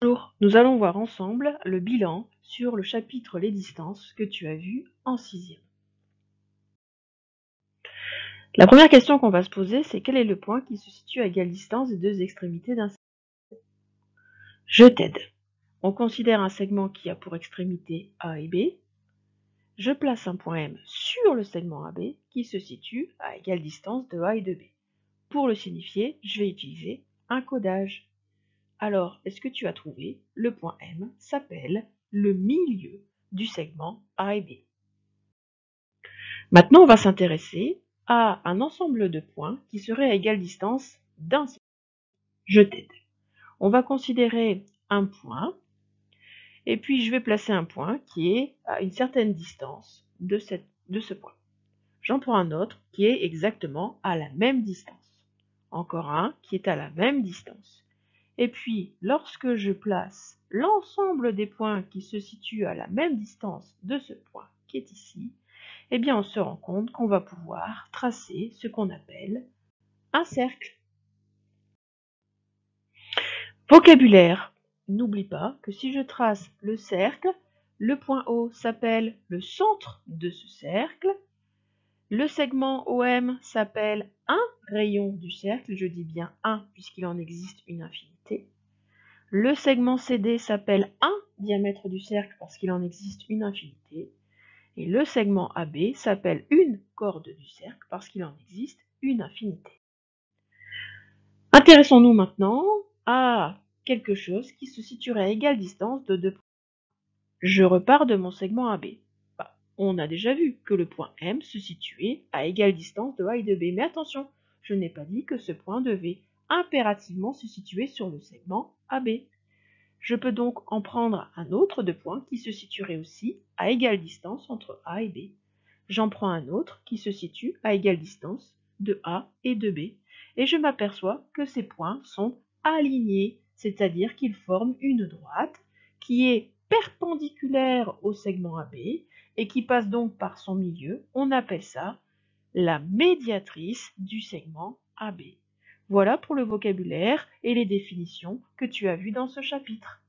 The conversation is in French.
Bonjour, nous allons voir ensemble le bilan sur le chapitre Les distances que tu as vu en 6e. La première question qu'on va se poser, c'est quel est le point qui se situe à égale distance des deux extrémités d'un segment? Je t'aide. On considère un segment qui a pour extrémité A et B. Je place un point M sur le segment AB qui se situe à égale distance de A et de B. Pour le signifier, je vais utiliser un codage. Alors, est-ce que tu as trouvé? Le point M s'appelle le milieu du segment A et B. Maintenant, on va s'intéresser à un ensemble de points qui seraient à égale distance d'un segment. Je t'aide. On va considérer un point, et puis je vais placer un point qui est à une certaine distance de ce point. J'en prends un autre qui est exactement à la même distance. Encore un qui est à la même distance. Et puis, lorsque je place l'ensemble des points qui se situent à la même distance de ce point qui est ici, eh bien on se rend compte qu'on va pouvoir tracer ce qu'on appelle un cercle. Vocabulaire. N'oublie pas que si je trace le cercle, le point O s'appelle le centre de ce cercle, le segment OM s'appelle un rayon du cercle, je dis bien un puisqu'il en existe une infinité. Le segment CD s'appelle un diamètre du cercle parce qu'il en existe une infinité. Et le segment AB s'appelle une corde du cercle parce qu'il en existe une infinité. Intéressons-nous maintenant à quelque chose qui se situerait à égale distance de deux points. Je repars de mon segment AB. On a déjà vu que le point M se situait à égale distance de A et de B. Mais attention, je n'ai pas dit que ce point devait impérativement se situer sur le segment AB. Je peux donc en prendre un autre de point qui se situerait aussi à égale distance entre A et B. J'en prends un autre qui se situe à égale distance de A et de B. Et je m'aperçois que ces points sont alignés, c'est-à-dire qu'ils forment une droite qui est perpendiculaire au segment AB et qui passe donc par son milieu. On appelle ça la médiatrice du segment AB. Voilà pour le vocabulaire et les définitions que tu as vues dans ce chapitre.